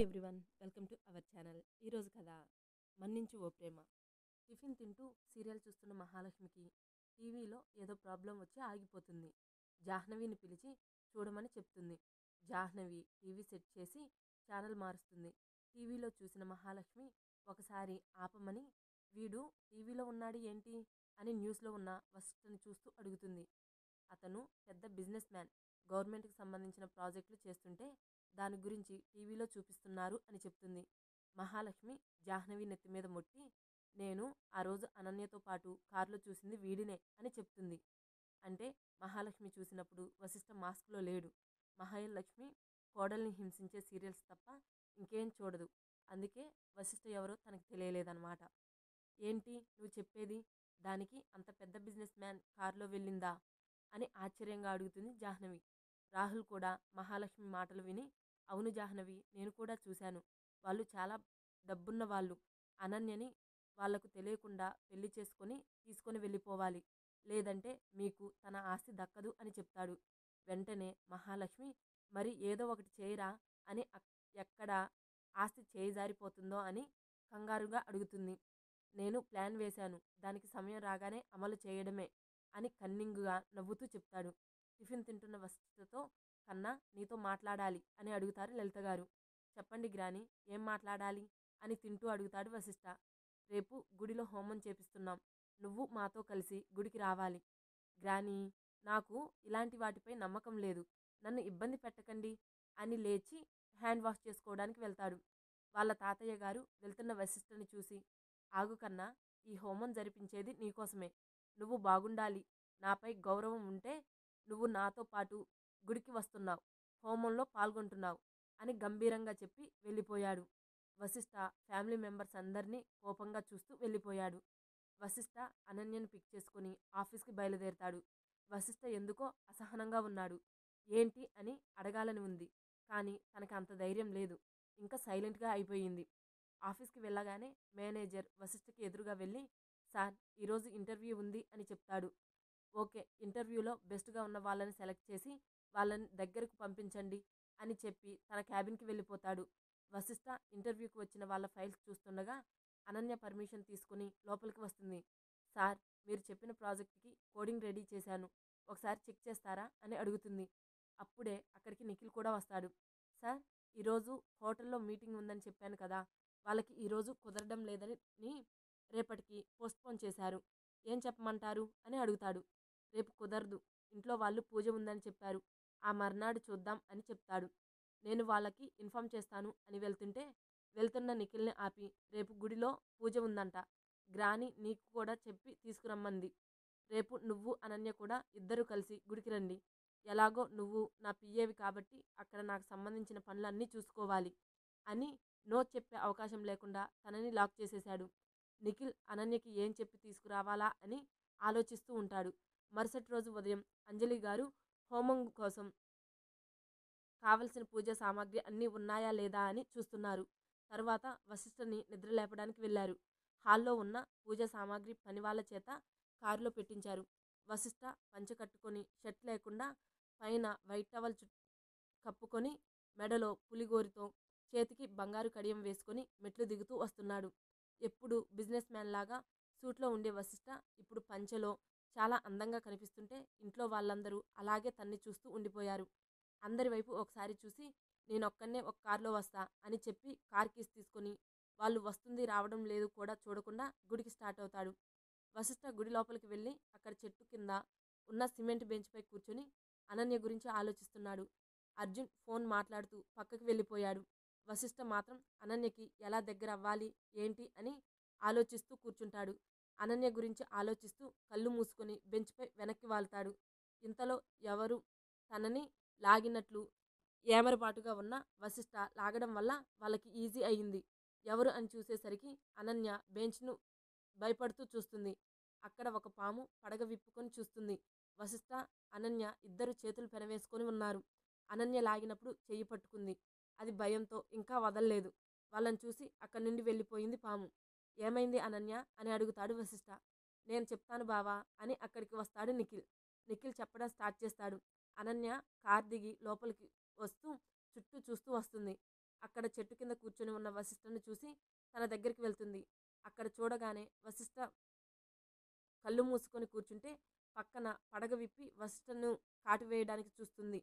Everyone welcome to our channel. ఈరోజు కథ మన్నించు ఓ ప్రేమ. టిఫిన్ తింటూ సీరియల్ చూస్తున్న మహాలక్ష్మికి టీవీలో ఏదో ప్రాబ్లం వచ్చి ఆగిపోతుంది. జాహ్నవిని పిలిచి చూడమని చెప్తుంది. జాహ్నవి టీవీ సెట్ చేసి ఛానల్ మారుస్తుంది. టీవీలో చూసిన మహాలక్ష్మి ఒకసారి ఆపమని, వీడు టీవీలో ఉన్నాడు ఏంటి అని న్యూస్లో ఉన్న వశిష్ఠని చూస్తూ అడుగుతుంది. అతను పెద్ద బిజినెస్ మ్యాన్, గవర్నమెంట్కి సంబంధించిన ప్రాజెక్టులు చేస్తుంటే దాని గురించి టీవీలో చూపిస్తున్నారు అని చెప్తుంది. మహాలక్ష్మి జాహ్నవి నెత్తి మీద మొట్టి, నేను ఆ రోజు అనన్యతో పాటు కారులో చూసింది వీడినే అని చెప్తుంది. అంటే మహాలక్ష్మి చూసినప్పుడు వశిష్ఠ మాస్క్లో లేడు. మహాలక్ష్మి కోడల్ని హింసించే సీరియల్స్ తప్ప ఇంకేం చూడదు. అందుకే వశిష్ఠ ఎవరో తనకు తెలియలేదన్నమాట. ఏంటి నువ్వు చెప్పేది? దానికి అంత పెద్ద బిజినెస్ మ్యాన్ కారులో వెళ్ళిందా అని ఆశ్చర్యంగా అడుగుతుంది జాహ్నవి. రాహుల్ కూడా మహాలక్ష్మి మాటలు విని, అవును జాహ్నవి, నేను కూడా చూశాను. వాళ్ళు చాలా డబ్బున్న వాళ్ళు. అనన్యని వాళ్లకు తెలియకుండా పెళ్లి చేసుకొని తీసుకొని వెళ్ళిపోవాలి, లేదంటే మీకు తన ఆస్తి దక్కదు అని చెప్తాడు. వెంటనే మహాలక్ష్మి, మరి ఏదో ఒకటి చేయరా అని ఎక్కడ ఆస్తి చేయి జారిపోతుందో అని కంగారుగా అడుగుతుంది. నేను ప్లాన్ వేశాను, దానికి సమయం రాగానే అమలు చేయడమే అని కన్నింగుగా నవ్వుతూ చెప్తాడు. టిఫిన్ తింటున్న వశిష్ఠతో, కన్నా నీతో మాట్లాడాలి అని అడుగుతారు లలిత గారు. చెప్పండి గ్రాని, ఏం మాట్లాడాలి అని తింటూ అడుగుతాడు వశిష్ఠ. రేపు గుడిలో హోమం చేపిస్తున్నాం, నువ్వు మాతో కలిసి గుడికి రావాలి. గ్రాని, నాకు ఇలాంటి వాటిపై నమ్మకం లేదు, నన్ను ఇబ్బంది పెట్టకండి అని లేచి హ్యాండ్ వాష్ చేసుకోవడానికి వెళ్తాడు. వాళ్ళ తాతయ్య గారు వెళ్తున్న వశిష్ఠని చూసి, ఆగు కన్నా, ఈ హోమం జరిపించేది నీకోసమే, నువ్వు బాగుండాలి, నాపై గౌరవం ఉంటే నువ్వు నాతో పాటు గుడికి వస్తున్నావు, హోమంలో పాల్గొంటున్నావు అని గంభీరంగా చెప్పి వెళ్ళిపోయాడు. వశిష్ఠ ఫ్యామిలీ మెంబర్స్ అందరినీ కోపంగా చూస్తూ వెళ్ళిపోయాడు. వశిష్ఠ అనన్యను పిక్ చేసుకుని ఆఫీస్కి బయలుదేరతాడు. వశిష్ఠ ఎందుకో అసహనంగా ఉన్నాడు. ఏంటి అని అడగాలని ఉంది, కానీ తనకి అంత ధైర్యం లేదు. ఇంకా సైలెంట్గా అయిపోయింది. ఆఫీస్కి వెళ్ళగానే మేనేజర్ వశిష్ఠకి ఎదురుగా వెళ్ళి, సార్, ఈరోజు ఇంటర్వ్యూ ఉంది అని చెప్తాడు. ఓకే, ఇంటర్వ్యూలో బెస్ట్గా ఉన్న వాళ్ళని సెలెక్ట్ చేసి వాళ్ళని దగ్గరకు పంపించండి అని చెప్పి తన క్యాబిన్కి వెళ్ళిపోతాడు. వశిష్ఠ ఇంటర్వ్యూకి వచ్చిన వాళ్ళ ఫైల్స్ చూస్తుండగా అనన్య పర్మిషన్ తీసుకుని లోపలికి వస్తుంది. సార్, మీరు చెప్పిన ప్రాజెక్ట్కి కోడింగ్ రెడీ చేశాను, ఒకసారి చెక్ చేస్తారా అని అడుగుతుంది. అప్పుడే అక్కడికి నిఖిల్ కూడా వస్తాడు. సార్, ఈరోజు హోటల్లో మీటింగ్ ఉందని చెప్పాను కదా, వాళ్ళకి ఈరోజు కుదరడం లేదని రేపటికి పోస్ట్పోన్ చేశారు, ఏం చెప్పమంటారు అని అడుగుతాడు. రేపు కుదరదు, ఇంట్లో వాళ్ళు పూజ ఉందని చెప్పారు, ఆ మర్నాడు చూద్దాం అని చెప్తాడు. నేను వాళ్ళకి ఇన్ఫామ్ చేస్తాను అని వెళ్తున్న నిఖిల్ని ఆపి, రేపు గుడిలో పూజ ఉందంట, గ్రాని నీకు కూడా చెప్పి తీసుకురమ్మంది. రేపు నువ్వు అనన్య కూడా ఇద్దరు కలిసి గుడికి రండి. ఎలాగో నువ్వు నా పిఏవి కాబట్టి అక్కడ నాకు సంబంధించిన పనులన్నీ చూసుకోవాలి అని నో చెప్పే అవకాశం లేకుండా తనని లాక్ చేసేశాడు. నిఖిల్ అనన్యకి ఏం చెప్పి తీసుకురావాలా అని ఆలోచిస్తూ ఉంటాడు. మరుసటి రోజు ఉదయం అంజలి గారు హోమం కోసం కావలసిన పూజా సామాగ్రి అన్నీ ఉన్నాయా లేదా అని చూస్తున్నారు. తర్వాత వశిష్ఠని నిద్ర లేపడానికి వెళ్ళారు. హాల్లో ఉన్న పూజా సామాగ్రి పనివాళ్ళ చేత కారులో పెట్టించారు. వశిష్ఠ పంచ కట్టుకొని షర్ట్ లేకుండా పైన వైట్ టవల్ కప్పుకొని మెడలో పులిగోరితో చేతికి బంగారు కడియం వేసుకొని మెట్లు దిగుతూ వస్తున్నాడు. ఎప్పుడు బిజినెస్ మ్యాన్ లాగా సూట్లో ఉండే వశిష్ఠ ఇప్పుడు పంచెలో చాలా అందంగా కనిపిస్తుంటే ఇంట్లో వాళ్ళందరూ అలాగే తన్ని చూస్తూ ఉండిపోయారు. అందరి వైపు ఒకసారి చూసి, నేనొక్కనే ఒక కారులో వస్తా అని చెప్పి కార్ కీస్ తీసుకొని వాళ్ళు వస్తుంది రావడం లేదు కూడా చూడకుండా గుడికి స్టార్ట్ అవుతాడు. వశిష్ఠ గుడి లోపలికి వెళ్ళి అక్కడ చెట్టు కింద ఉన్న సిమెంట్ బెంచ్పై కూర్చొని అనన్య గురించి ఆలోచిస్తున్నాడు. అర్జున్ ఫోన్ మాట్లాడుతూ పక్కకి వెళ్ళిపోయాడు. వశిష్ఠ మాత్రం అనన్యకి ఎలా దగ్గర అవ్వాలి ఏంటి అని ఆలోచిస్తూ కూర్చుంటాడు. అనన్య గురించి ఆలోచిస్తూ కళ్ళు మూసుకొని బెంచ్పై వెనక్కి వాళ్తాడు. ఇంతలో ఎవరు తనని లాగినట్లు ఏమరపాటుగా ఉన్న వశిష్ఠ లాగడం వల్ల వాళ్ళకి ఈజీ అయ్యింది. ఎవరు అని చూసేసరికి అనన్య బెంచ్ను భయపడుతూ చూస్తుంది. అక్కడ ఒక పాము పడగ విప్పుకొని చూస్తుంది. వశిష్ఠ, అనన్య ఇద్దరు చేతులు పెనవేసుకొని ఉన్నారు. అనన్య లాగినప్పుడు చెయ్యి పట్టుకుంది. అది భయంతో ఇంకా వదల్లేదు. వాళ్ళని చూసి అక్కడి నుండి వెళ్ళిపోయింది పాము. ఏమైంది అనన్య అని అడుగుతాడు వశిష్ఠ. నేను చెప్తాను బావా అని అక్కడికి వస్తాడు నిఖిల్. నిఖిల్ చెప్పడం స్టార్ట్ చేస్తాడు. అనన్య కార్ దిగి లోపలికి వస్తూ చుట్టూ చూస్తూ వస్తుంది. అక్కడ చెట్టు కింద కూర్చొని ఉన్న వశిష్ఠను చూసి తన దగ్గరికి వెళ్తుంది. అక్కడ చూడగానే వశిష్ఠ కళ్ళు మూసుకొని కూర్చుంటే పక్కన పడగ విప్పి వశిష్ఠను కాటివేయడానికి చూస్తుంది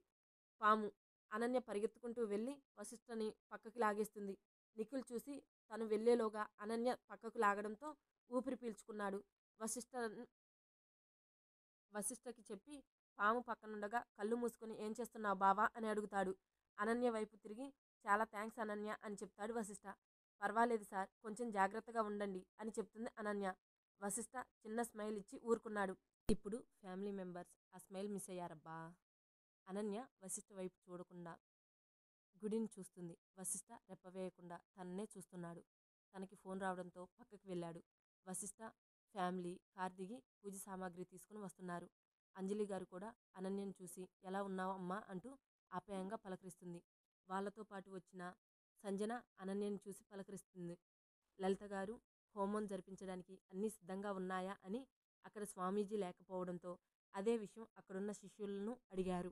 పాము. అనన్య పరిగెత్తుకుంటూ వెళ్ళి వశిష్ఠని పక్కకి లాగేస్తుంది. నిఖిల్ చూసి తను వెళ్లేలోగా అనన్య పక్కకు లాగడంతో ఊపిరి పీల్చుకున్నాడు. వశిష్ఠ వశిష్ఠకి చెప్పి పాము పక్కనుండగా కళ్ళు మూసుకొని ఏం చేస్తున్నావు బావా అని అడుగుతాడు. అనన్య వైపు తిరిగి చాలా థ్యాంక్స్ అనన్య అని చెప్తాడు వశిష్ఠ. పర్వాలేదు సార్, కొంచెం జాగ్రత్తగా ఉండండి అని చెప్తుంది అనన్య. వశిష్ఠ చిన్న స్మైల్ ఇచ్చి ఊరుకున్నాడు. ఇప్పుడు ఫ్యామిలీ మెంబర్స్ ఆ స్మైల్ మిస్ అయ్యారబ్బా. అనన్య వశిష్ఠ వైపు చూడకుండా గుడిని చూస్తుంది. వశిష్ఠ రెప్పవేయకుండా తననే చూస్తున్నాడు. తనకి ఫోన్ రావడంతో పక్కకి వెళ్ళాడు. వశిష్ఠ ఫ్యామిలీ కార్ దిగి పూజ సామాగ్రి తీసుకుని వస్తున్నారు. అంజలి గారు కూడా అనన్యను చూసి ఎలా ఉన్నావు అమ్మా అంటూ ఆప్యాయంగా పలకరిస్తుంది. వాళ్ళతో పాటు వచ్చిన సంజన అనన్యను చూసి పలకరిస్తుంది. లలిత గారు హోమం జరిపించడానికి అన్నీ సిద్ధంగా ఉన్నాయా అని అక్కడ స్వామీజీ లేకపోవడంతో అదే విషయం అక్కడున్న శిష్యులను అడిగారు.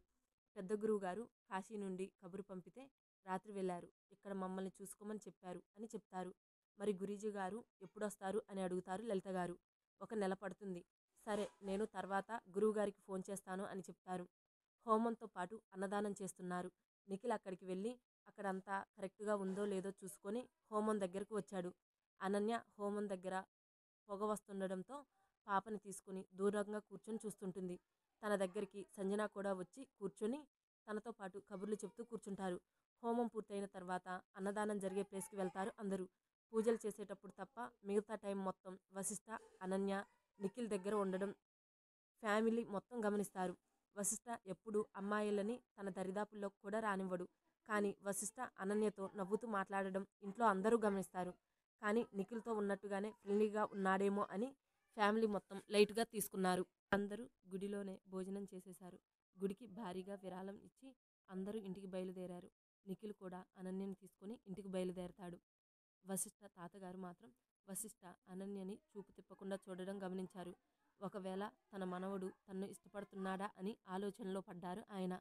పెద్ద గురువు గారు కాశీ నుండి కబురు పంపితే రాత్రి వెళ్ళారు, ఇక్కడ మమ్మల్ని చూసుకోమని చెప్పారు అని చెప్తారు. మరి గురీజీ గారు ఎప్పుడొస్తారు అని అడుగుతారు లలిత గారు. 1 నెల పడుతుంది. సరే, నేను తర్వాత గురువుగారికి ఫోన్ చేస్తాను అని చెప్తారు. హోమంతో పాటు అన్నదానం చేస్తున్నారు. నిఖిల్ అక్కడికి వెళ్ళి అక్కడంతా కరెక్ట్గా ఉందో లేదో చూసుకొని హోమం దగ్గరకు వచ్చాడు. అనన్య హోమం దగ్గర పొగ వస్తుండడంతో పాపని తీసుకుని దూరంగా కూర్చొని చూస్తుంటుంది. తన దగ్గరికి సంజన కూడా వచ్చి కూర్చొని తనతో పాటు కబుర్లు చెప్తూ కూర్చుంటారు. హోమం పూర్తయిన తర్వాత అన్నదానం జరిగే ప్లేస్కి వెళ్తారు అందరూ. పూజలు చేసేటప్పుడు తప్ప మిగతా టైం మొత్తం వశిష్ఠ, అనన్య, నిఖిల్ దగ్గర ఉండడం ఫ్యామిలీ మొత్తం గమనిస్తారు. వశిష్ఠ ఎప్పుడు అమ్మాయిలని తన దరిదాపుల్లో కూడా రానివ్వడు. కానీ వశిష్ఠ అనన్యతో నవ్వుతూ మాట్లాడడం ఇంట్లో అందరూ గమనిస్తారు. కానీ నిఖిల్తో ఉన్నట్టుగానే ఫ్రెండ్లీగా ఉన్నాడేమో అని ఫ్యామిలీ మొత్తం లైట్గా తీసుకున్నారు. అందరూ గుడిలోనే భోజనం చేసేశారు. గుడికి భారీగా విరాళం ఇచ్చి అందరూ ఇంటికి బయలుదేరారు. నిఖిల్ కూడా అనన్యని తీసుకొని ఇంటికి బయలుదేరతాడు. వశిష్ఠ తాతగారు మాత్రం వశిష్ఠ అనన్యని చూపు తిప్పకుండా చూడడం గమనించారు. ఒకవేళ తన మనవడు తన్ను ఇష్టపడుతున్నాడా అని ఆలోచనలో పడ్డారు ఆయన.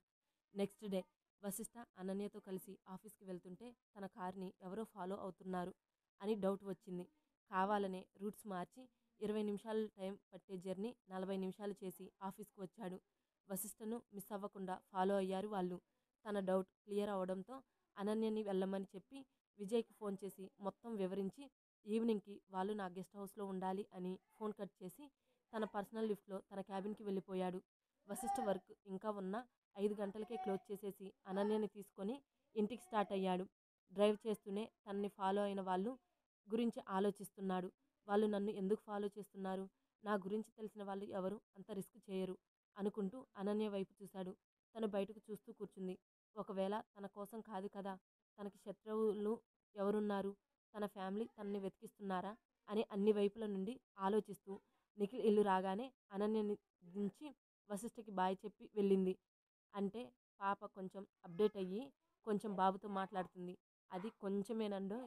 నెక్స్ట్ డే వశిష్ఠ అనన్యతో కలిసి ఆఫీస్కి వెళ్తుంటే తన కార్ని ఎవరో ఫాలో అవుతున్నారు అని డౌట్ వచ్చింది. కావాలనే రూట్స్ మార్చి 20 నిమిషాలు టైం పట్టే జర్నీ 40 నిమిషాలు చేసి ఆఫీస్కి వచ్చాడు. వశిష్ఠను మిస్ అవ్వకుండా ఫాలో అయ్యారు వాళ్ళు. తన డౌట్ క్లియర్ అవడంతో అనన్యని వెళ్ళమని చెప్పి విజయ్కి ఫోన్ చేసి మొత్తం వివరించి ఈవినింగ్కి వాళ్ళు నా గెస్ట్ హౌస్లో ఉండాలి అని ఫోన్ కట్ చేసి తన పర్సనల్ లిఫ్ట్లో తన క్యాబిన్కి వెళ్ళిపోయాడు. వశిష్ఠ వర్క్ ఇంకా ఉన్న 5 గంటలకే క్లోజ్ చేసేసి అనన్యని తీసుకొని ఇంటికి స్టార్ట్ అయ్యాడు. డ్రైవ్ చేస్తూనే తనని ఫాలో అయిన వాళ్ళు గురించి ఆలోచిస్తున్నాడు. వాళ్ళు నన్ను ఎందుకు ఫాలో చేస్తున్నారు, నా గురించి తెలిసిన వాళ్ళు ఎవరు అంత రిస్క్ చేయరు అనుకుంటూ అనన్య వైపు చూశాడు. తను బయటకు చూస్తూ కూర్చుంది. ఒకవేళ తన కోసం కాదు కదా, తనకి శత్రువులు ఎవరున్నారు, తన ఫ్యామిలీ తనని వెతికిస్తున్నారా అని అన్ని వైపుల నుండి ఆలోచిస్తూ నిఖిల్ ఇల్లు రాగానే అనన్యని దించి వశిష్ఠకి బాయ్ చెప్పి వెళ్ళింది. అంటే పాప కొంచెం అప్డేట్ అయ్యి కొంచెం బాబుతో మాట్లాడుతుంది. అది కొంచెమేనండో,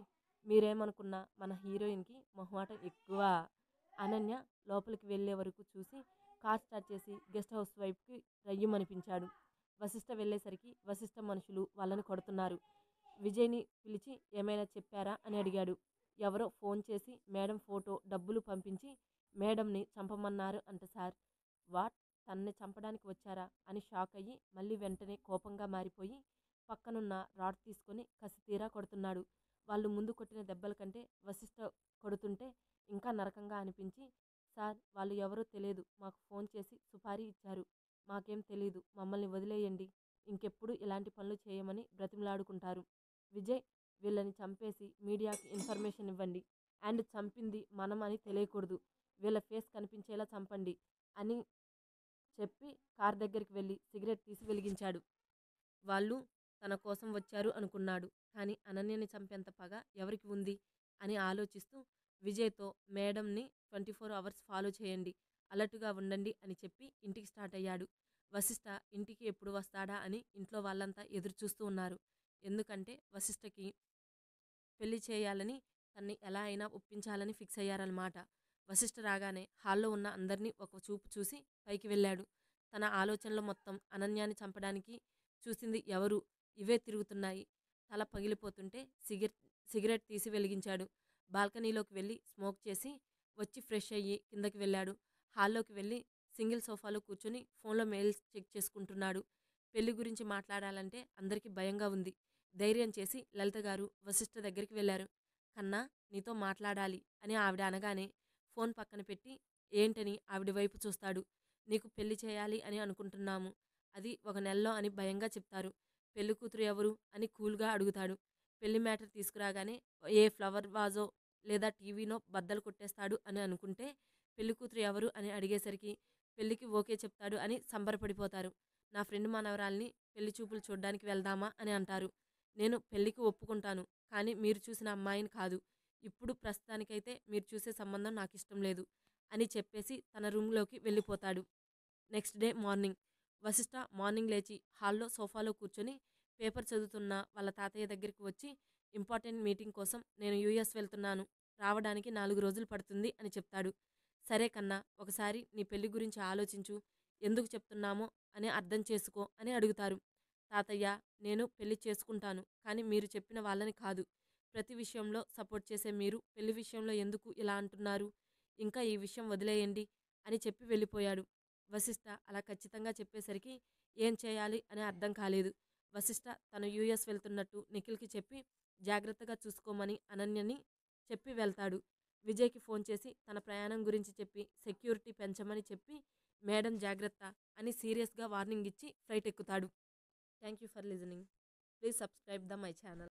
మీరేమనుకున్నా మన హీరోయిన్కి మొహమాటం ఎక్కువ. అనన్య లోపలికి వెళ్ళే వరకు చూసి కార్ స్టార్ట్ చేసి గెస్ట్ హౌస్ వైపుకి రయ్యమనిపించాడు. వశిష్ఠ వెళ్ళేసరికి వశిష్ఠ మనుషులు వాళ్ళని కొడుతున్నారు. విజయ్ని పిలిచి ఏమైనా చెప్పారా అని అడిగాడు. ఎవరో ఫోన్ చేసి మేడం ఫోటో డబ్బులు పంపించి మేడంని చంపమన్నారు అంట సార్. వాట్, తనని చంపడానికి వచ్చారా అని షాక్ అయ్యి మళ్ళీ వెంటనే కోపంగా మారిపోయి పక్కనున్న రాడ్ తీసుకొని కసితీరా కొడుతున్నాడు. వాళ్ళు ముందు కొట్టిన దెబ్బల కంటే వశిష్ఠ కొడుతుంటే ఇంకా నరకంగా అనిపించి, సార్ వాళ్ళు ఎవరో తెలియదు, మాకు ఫోన్ చేసి సుపారీ ఇచ్చారు, మాకేం తెలీదు, మమ్మల్ని వదిలేయండి, ఇంకెప్పుడు ఇలాంటి పనులు చేయమని బ్రతిమలాడుకుంటారు. విజయ్, వీళ్ళని చంపేసి మీడియాకి ఇన్ఫర్మేషన్ ఇవ్వండి, అండ్ చంపింది మనం అని తెలియకూడదు, వీళ్ళ ఫేస్ కనిపించేలా చంపండి అని చెప్పి కార్ దగ్గరికి వెళ్ళి సిగరెట్ తీసి వెలిగించాడు. వాళ్ళు తన కోసం వచ్చారు అనుకున్నాడు. కానీ అనన్యని చంపేంత పగ ఎవరికి ఉంది అని ఆలోచిస్తూ విజయ్తో మేడంని 24 అవర్స్ ఫాలో చేయండి, అలర్ట్గా ఉండండి అని చెప్పి ఇంటికి స్టార్ట్ అయ్యాడు. వశిష్ఠ ఇంటికి ఎప్పుడు వస్తాడా అని ఇంట్లో వాళ్ళంతా ఎదురు చూస్తూ ఉన్నారు. ఎందుకంటే వశిష్ఠకి పెళ్లి చేయాలని, తన్ని ఎలా అయినా ఒప్పించాలని ఫిక్స్ అయ్యారన్నమాట. వశిష్ఠ రాగానే హాల్లో ఉన్న అందరినీ ఒక చూపు చూసి పైకి వెళ్ళాడు. తన ఆలోచనలు మొత్తం అనన్యాని చంపడానికి చూసింది ఎవరు, ఇవే తిరుగుతున్నాయి. తల పగిలిపోతుంటే సిగరెట్ తీసి వెలిగించాడు. బాల్కనీలోకి వెళ్ళి స్మోక్ చేసి వచ్చి ఫ్రెష్ అయ్యి కిందకి వెళ్ళాడు. హాల్లోకి వెళ్ళి సింగిల్ సోఫాలో కూర్చొని ఫోన్లో మెయిల్స్ చెక్ చేసుకుంటున్నాడు. పెళ్లి గురించి మాట్లాడాలంటే అందరికీ భయంగా ఉంది. ధైర్యం చేసి లలిత గారు వశిష్ఠ దగ్గరికి వెళ్ళారు. కన్నా, నీతో మాట్లాడాలి అని ఆవిడ అనగానే ఫోన్ పక్కన పెట్టి ఏంటని ఆవిడ వైపు చూస్తాడు. నీకు పెళ్లి చేయాలి అని అనుకుంటున్నాము, అది 1 నెలలో అని భయంగా చెప్తారు. పెళ్లి కూతురు ఎవరు అని కూల్గా అడుగుతాడు. పెళ్లి మ్యాటర్ తీసుకురాగానే ఏ ఫ్లవర్ వాజో లేదా టీవీనో బద్దలు కొట్టేస్తాడు అని అనుకుంటే పెళ్లి కూతురు ఎవరు అని అడిగేసరికి పెళ్లికి ఓకే చెప్తాడు అని సంబరపడిపోతారు. నా ఫ్రెండ్ మనవరాల్ని పెళ్లి చూపులు చూడ్డానికి వెళ్దామా అని అంటారు. నేను పెళ్లికి ఒప్పుకుంటాను, కానీ మీరు చూసిన అమ్మాయిని కాదు. ఇప్పుడు ప్రస్తుతానికైతే మీరు చూసే సంబంధం నాకు ఇష్టం లేదు అని చెప్పేసి తన రూమ్లోకి వెళ్ళిపోతాడు. Next day morning Vashishta morning లేచి హాల్లో సోఫాలో కూర్చొని పేపర్ చదువుతున్న వాళ్ళ తాతయ్య దగ్గరికి వచ్చి ఇంపార్టెంట్ మీటింగ్ కోసం నేను యూఎస్ వెళ్తున్నాను, రావడానికి 4 రోజులు పడుతుంది అని చెప్తాడు. సరే కన్నా, ఒకసారి నీ పెళ్లి గురించి ఆలోచించు, ఎందుకు చెప్తున్నామో అని అర్థం చేసుకో అని అడుగుతారు. తాతయ్య, నేను పెళ్లి చేసుకుంటాను, కానీ మీరు చెప్పిన వాళ్ళని కాదు. ప్రతి విషయంలో సపోర్ట్ చేసే మీరు పెళ్లి విషయంలో ఎందుకు ఇలా అంటున్నారు? ఇంకా ఈ విషయం వదిలేయండి అని చెప్పి వెళ్ళిపోయాడు. వశిష్ఠ అలా ఖచ్చితంగా చెప్పేసరికి ఏం చేయాలి అని అర్థం కాలేదు. వశిష్ఠ తను యూఎస్ వెళ్తున్నట్టు నిఖిల్కి చెప్పి జాగ్రత్తగా చూసుకోమని అనన్యని చెప్పి వెళ్తాడు. విజయ్కి ఫోన్ చేసి తన ప్రయాణం గురించి చెప్పి సెక్యూరిటీ పెంచమని చెప్పి మేడం జాగ్రత్త అని సీరియస్గా వార్నింగ్ ఇచ్చి ఫ్లైట్ ఎక్కుతాడు. Thank you for listening. Please subscribe my channel.